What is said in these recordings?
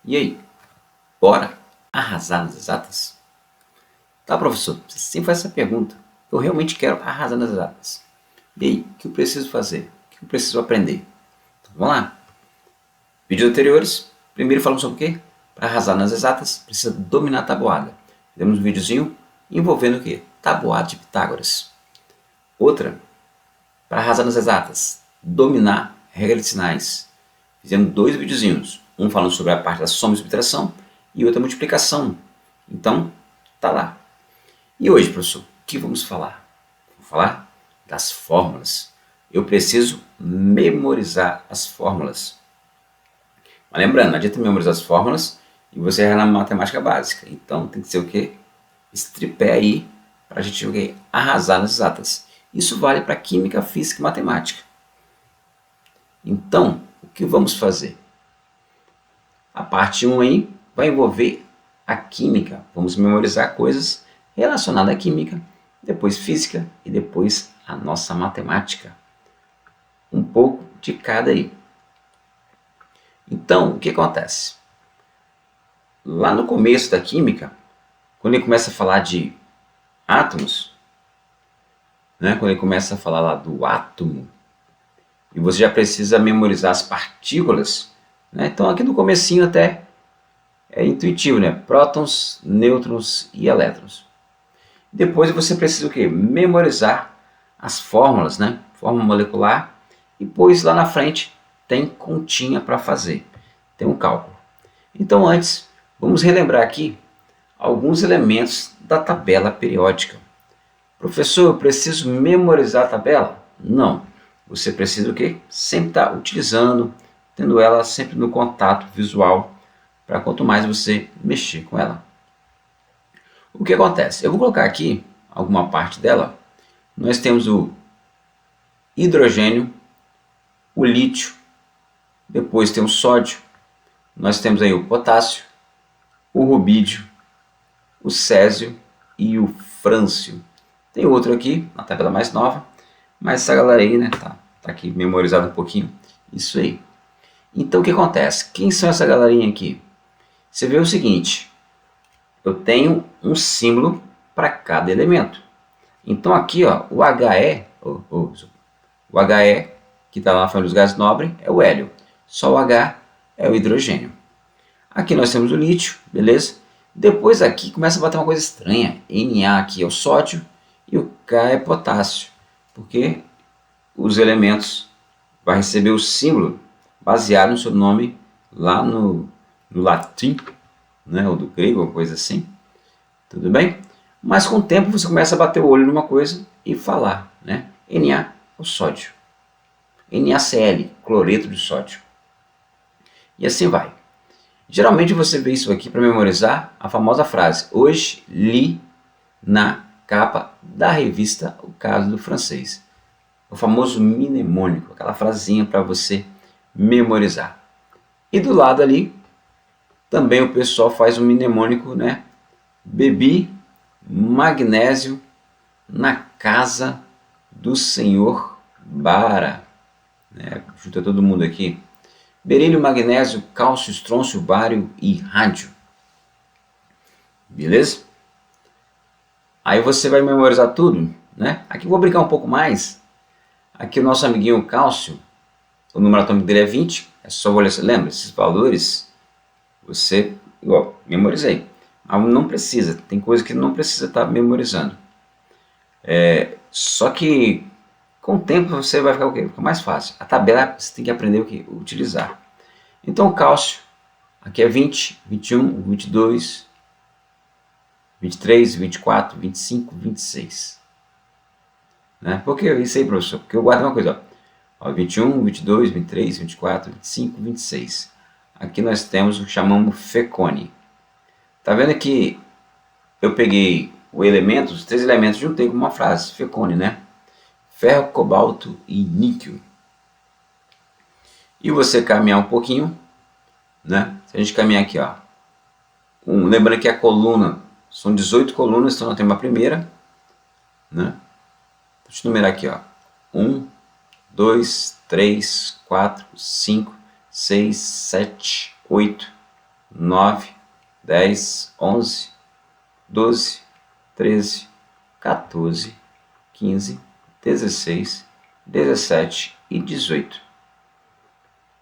E aí, bora arrasar nas exatas? Tá, professor, você sempre faz essa pergunta. Eu realmente quero arrasar nas exatas. E aí, o que eu preciso fazer? O que eu preciso aprender? Então, vamos lá. Vídeos anteriores, primeiro falamos sobre o quê? Para arrasar nas exatas, precisa dominar a tabuada. Fizemos um videozinho envolvendo o quê? Tabuada de Pitágoras. Outra, para arrasar nas exatas, dominar regra de sinais. Fizemos dois videozinhos, um falando sobre a parte da soma e subtração e outra multiplicação. Então, tá lá. E hoje, professor, o que vamos falar? Vamos falar das fórmulas. Eu preciso memorizar as fórmulas. Mas lembrando, não adianta memorizar as fórmulas e você errar na matemática básica. Então tem que ser o quê? Esse tripé aí para a gente arrasar nas exatas. Isso vale para química, física e matemática. Então, o que vamos fazer? A parte 1 aí vai envolver a química. Vamos memorizar coisas relacionadas à química, depois física e depois a nossa matemática. Um pouco de cada aí. Então, o que acontece? Lá no começo da química, quando ele começa a falar de átomos, né, quando ele começa a falar lá do átomo, e você já precisa memorizar as partículas, né, então aqui no comecinho até é intuitivo, né? Prótons, nêutrons e elétrons. Depois você precisa o quê? Memorizar as fórmulas, né? Fórmula molecular, e depois lá na frente tem continha para fazer, tem um cálculo. Então antes, vamos relembrar aqui alguns elementos da tabela periódica. Professor, eu preciso memorizar a tabela? Não. Você precisa o quê? Sempre estar utilizando, tendo ela sempre no contato visual, para quanto mais você mexer com ela. O que acontece? Eu vou colocar aqui alguma parte dela. Nós temos o hidrogênio, o lítio, depois tem o sódio, nós temos aí o potássio, o rubídio, o césio e o frâncio. Tem outro aqui, na tabela mais nova, mas essa galera aí, né, tá aqui memorizado um pouquinho, isso aí. Então o que acontece? Quem são essa galerinha aqui? Você vê o seguinte, eu tenho um símbolo para cada elemento. Então aqui, ó, o He, o He, que está lá na família dos gases nobres, é o hélio. Só o H é o hidrogênio. Aqui nós temos o lítio, beleza? Depois aqui começa a bater uma coisa estranha. Na aqui é o sódio e o K é potássio. Porque os elementos vão receber o símbolo baseado no seu nome lá no latim, né, ou do grego, alguma coisa assim. Tudo bem? Mas com o tempo você começa a bater o olho numa coisa e falar, né? Na, o sódio. NaCl, cloreto de sódio. E assim vai. Geralmente você vê isso aqui para memorizar a famosa frase: hoje li na capa da revista O Caso do Francês. O famoso mnemônico, aquela frasinha para você memorizar. E do lado ali, também o pessoal faz um mnemônico, né? Bebi magnésio na casa do senhor Bara. Né? Junta todo mundo aqui. Berilo, magnésio, cálcio, estrôncio, bário e rádio. Beleza? Aí você vai memorizar tudo, né? Aqui eu vou brincar um pouco mais. Aqui o nosso amiguinho cálcio, o número atômico dele é 20. É só olhar, lembra? Esses valores, você, igual, memorizei. Mas não precisa, tem coisa que não precisa estar memorizando. Só que com o tempo você vai ficar o quê? Fica mais fácil. A tabela você tem que aprender o quê? Utilizar. Então o cálcio, aqui é 20, 21, 22, 23, 24, 25, 26. Né? Por que isso aí, professor? Porque eu guardo uma coisa, ó. 21, 22, 23, 24, 25, 26. Aqui nós temos o que chamamos fecone. Tá vendo que eu peguei os três elementos, juntei com uma frase, fecone, né? Ferro, cobalto e níquel. E você caminhar um pouquinho, né? Se a gente caminhar aqui, ó. Lembrando que a coluna, são 18 colunas, então nós temos a primeira, né? Deixa eu numerar aqui, ó. 1, 2, 3, 4, 5, 6, 7, 8, 9, 10, 11, 12, 13, 14, 15, 16, 17 e 18.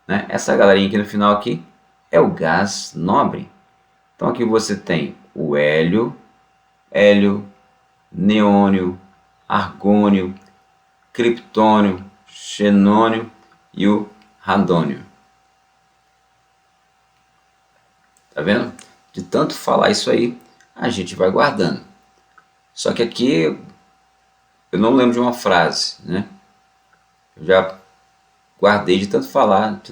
Né? Essa galerinha aqui no final aqui é o gás nobre. Então aqui você tem o hélio, neônio, argônio, criptônio, xenônio e o radônio. Tá vendo? De tanto falar isso aí, a gente vai guardando. Só que aqui eu não lembro de uma frase, né? Eu já guardei de tanto falar,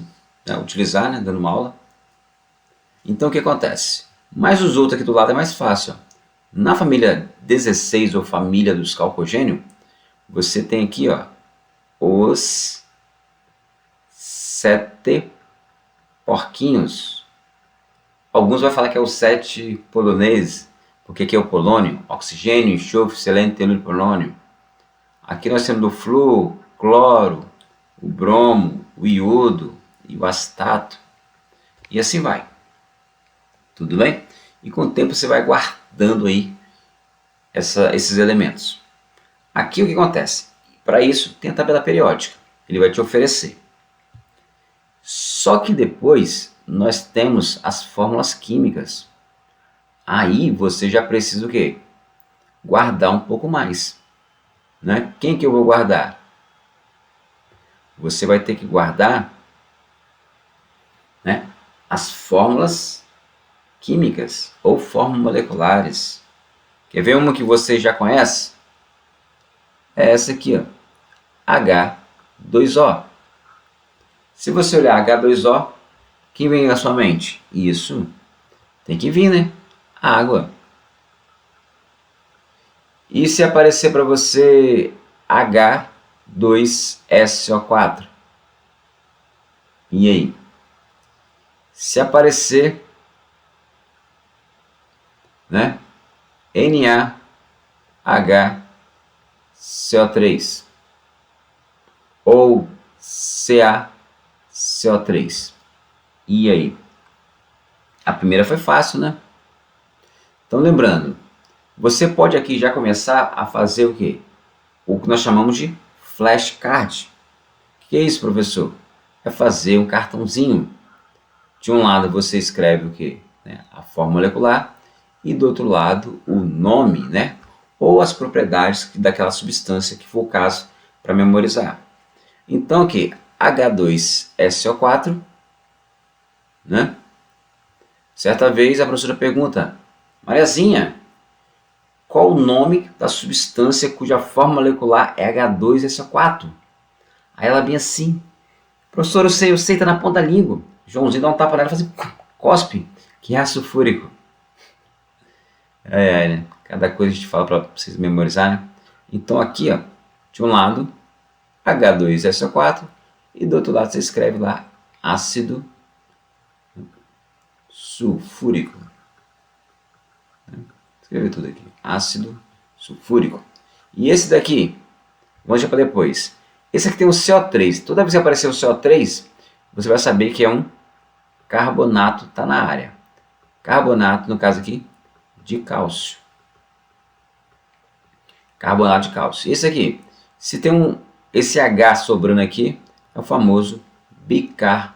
né? Utilizar, né? Dando uma aula. Então o que acontece? Mas os outros aqui do lado é mais fácil. Ó. Na família 16 ou família dos calcogênios, você tem aqui ó, os 7 porquinhos. Alguns vão falar que é os 7 poloneses, porque aqui é o polônio, oxigênio, enxofre, selênio, telúrio, polônio. Aqui nós temos o flúor, cloro, o bromo, o iodo e o acetato. E assim vai. Tudo bem? E com o tempo você vai guardando aí esses elementos. Aqui o que acontece? Para isso tem a tabela periódica. Ele vai te oferecer. Só que depois nós temos as fórmulas químicas. Aí você já precisa o quê? Guardar um pouco mais. Né? Quem que eu vou guardar? Você vai ter que guardar, né, as fórmulas químicas ou fórmulas moleculares. Quer ver uma que você já conhece? É essa aqui, ó, H2O. Se você olhar H2O, quem vem na sua mente? Isso, tem que vir, né? Água. E se aparecer para você H2SO4? E aí? Se aparecer, né, NaHCO3 ou CaCO3. E aí? A primeira foi fácil, né? Então lembrando, você pode aqui já começar a fazer o quê? O que nós chamamos de flashcard. O que é isso, professor? É fazer um cartãozinho. De um lado você escreve o quê? Né? A fórmula molecular e do outro lado o nome, né? Ou as propriedades daquela substância que for o caso para memorizar. Então aqui, H2SO4, né? Certa vez a professora pergunta, Mariazinha, qual o nome da substância cuja fórmula molecular é H2SO4? Aí ela bem assim, professor, eu sei, está na ponta da língua. Joãozinho dá um tapa nela e faz assim, cospe, que é ácido fúrico. Né? Cada coisa a gente fala para vocês memorizar, né? Então aqui, ó, de um lado, H2SO4 e do outro lado você escreve lá ácido sulfúrico. Escreve tudo aqui, ácido sulfúrico. E esse daqui, vamos deixar para depois. Esse aqui tem o CO3. Toda vez que aparecer o CO3, você vai saber que é um carbonato, está na área. Carbonato, no caso aqui, de cálcio. Carbonato de cálcio. Esse aqui, se tem esse H sobrando aqui, é o famoso bicarbonato.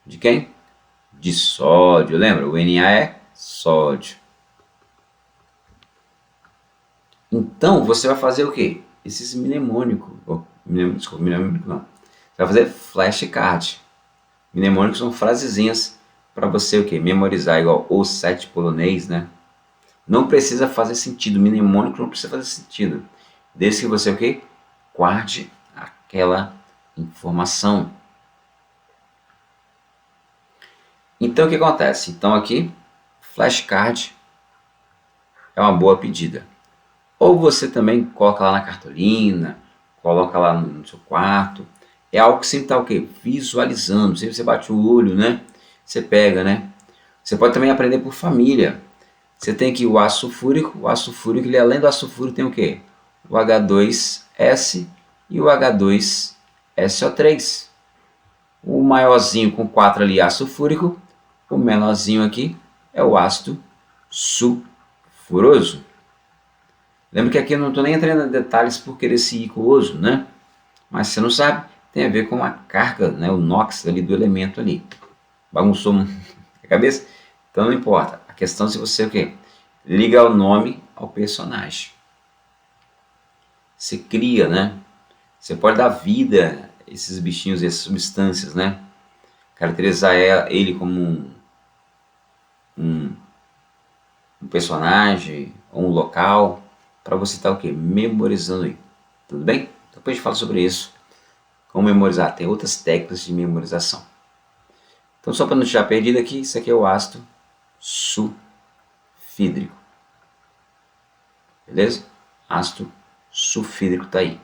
De quem? De sódio. Lembra? O Na é sódio. Então, você vai fazer o quê? Esses mnemônicos. Desculpa, mnemônico não. Você vai fazer flashcard. Mnemônicos são frasezinhas para você o quê? Memorizar, igual o 7 polonês, né? Não precisa fazer sentido. Mnemônico não precisa fazer sentido. Desde que você o quê? Guarde aquela informação. Então, o que acontece? Então, aqui, flashcard é uma boa pedida. Ou você também coloca lá na cartolina, coloca lá no seu quarto. É algo que sempre está o quê? Visualizando. Sempre você bate o olho, né? Você pega, né? Você pode também aprender por família. Você tem aqui o ácido sulfúrico. O ácido sulfúrico, ele, além do ácido sulfúrico, tem o quê? O H2S e o H2SO3. O maiorzinho com 4 ali, ácido sulfúrico. O menorzinho aqui é o ácido sulfuroso. Lembra que aqui eu não estou nem entrando em detalhes por querer ser aquoso, né? Mas você não sabe, tem a ver com a carga, né? O NOx ali do elemento ali. Bagunçou a cabeça? Então não importa. A questão é se você o quê? Liga o nome ao personagem. Você cria, né? Você pode dar vida a esses bichinhos, essas substâncias, né? Caracterizar ele como um personagem ou um local para você estar o quê? Memorizando aí. Tudo bem? Depois a gente fala sobre isso. Como memorizar. Tem outras técnicas de memorização. Então só para não deixar perdido aqui, isso aqui é o ácido sulfídrico. Beleza? Ácido sulfídrico está aí.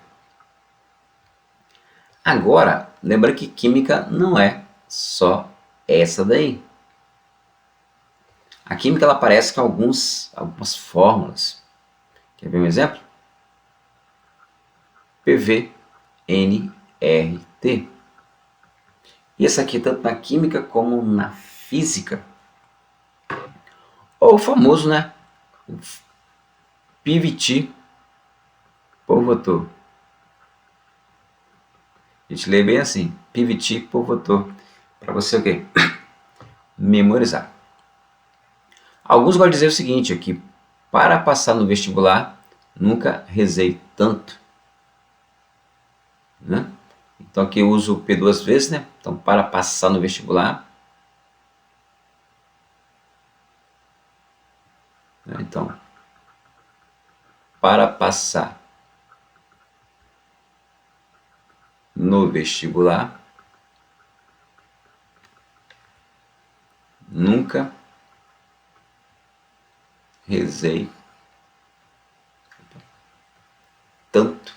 Agora, lembra que química não é só essa daí. A química ela aparece com algumas fórmulas. Quer ver um exemplo? PVNRT. E essa aqui tanto na química como na física. Ou o famoso, né? PVT por votor. A gente lê bem assim, PVT por votor. Para você o quê? Memorizar. Alguns vão dizer o seguinte aqui, para passar no vestibular, nunca rezei tanto. Né? Então aqui eu uso o P duas vezes, né? Então para passar no vestibular. Então, para passar no vestibular, nunca rezei tanto.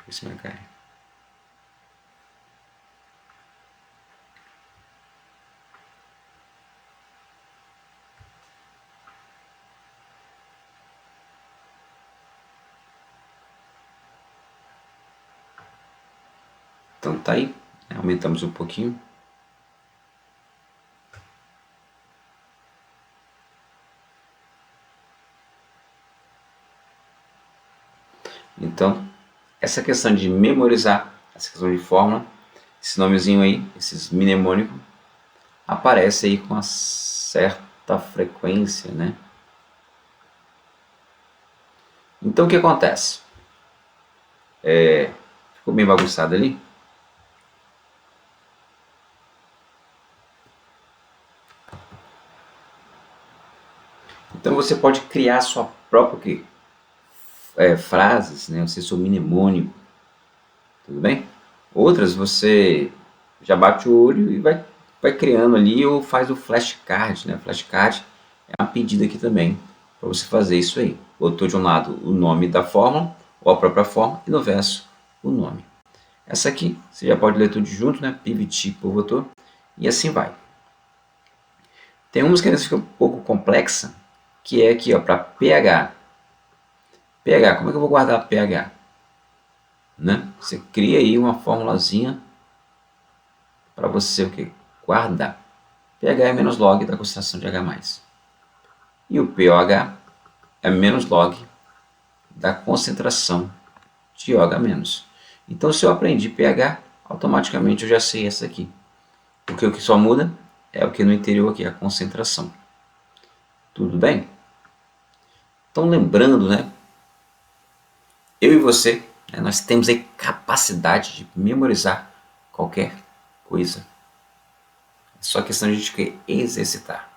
Isso me cai. Então tá aí, aumentamos um pouquinho. Então, essa questão de memorizar, essa questão de fórmula, esse nomezinho aí, esses mnemônicos, aparece aí com uma certa frequência, né? Então o que acontece? Ficou bem bagunçado ali. Então você pode criar sua própria frases, né? Você seu mnemônico, tudo bem? Outras você já bate o olho e vai criando ali ou faz o flashcard, né? Flashcard é uma pedida aqui também para você fazer isso aí. Botou de um lado o nome da fórmula ou a própria fórmula e no verso o nome. Essa aqui você já pode ler tudo junto, né? PVT por votor e assim vai. Tem umas que ainda fica um pouco complexa, que é aqui, ó, para pH. pH, como é que eu vou guardar pH? Né? Você cria aí uma formulazinha para você o que? Guardar. pH é menos log da concentração de H+. E o pOH é menos log da concentração de OH-. Então se eu aprendi pH, automaticamente eu já sei essa aqui. Porque o que só muda é o que no interior aqui, a concentração. Tudo bem? Então lembrando, né? Eu e você, né, nós temos a capacidade de memorizar qualquer coisa. É só questão de a gente exercitar.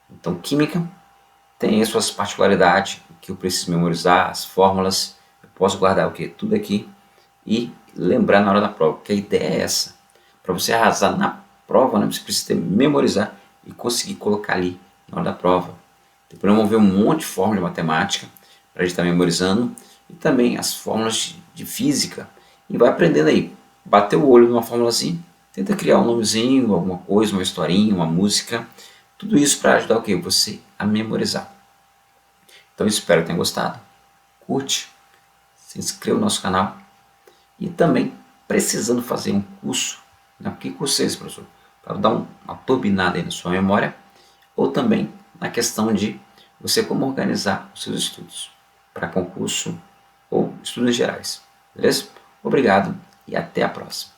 Então química tem as suas particularidades, que eu preciso memorizar, as fórmulas, eu posso guardar o que? Tudo aqui e lembrar na hora da prova, porque a ideia é essa. Para você arrasar na prova, né, você precisa memorizar e conseguir colocar ali na hora da prova. Depois vamos ver um monte de fórmula de matemática para a gente estar memorizando e também as fórmulas de física. E vai aprendendo aí, bater o olho numa fórmula assim, tenta criar um nomezinho, alguma coisa, uma historinha, uma música. Tudo isso para ajudar o quê? Você a memorizar. Então espero que tenha gostado. Curte, se inscreva no nosso canal e também precisando fazer um curso, né? Que curso é esse, professor? Para dar uma turbinada aí na sua memória, ou também na questão de você como organizar os seus estudos para concurso ou estudos gerais. Beleza? Obrigado e até a próxima.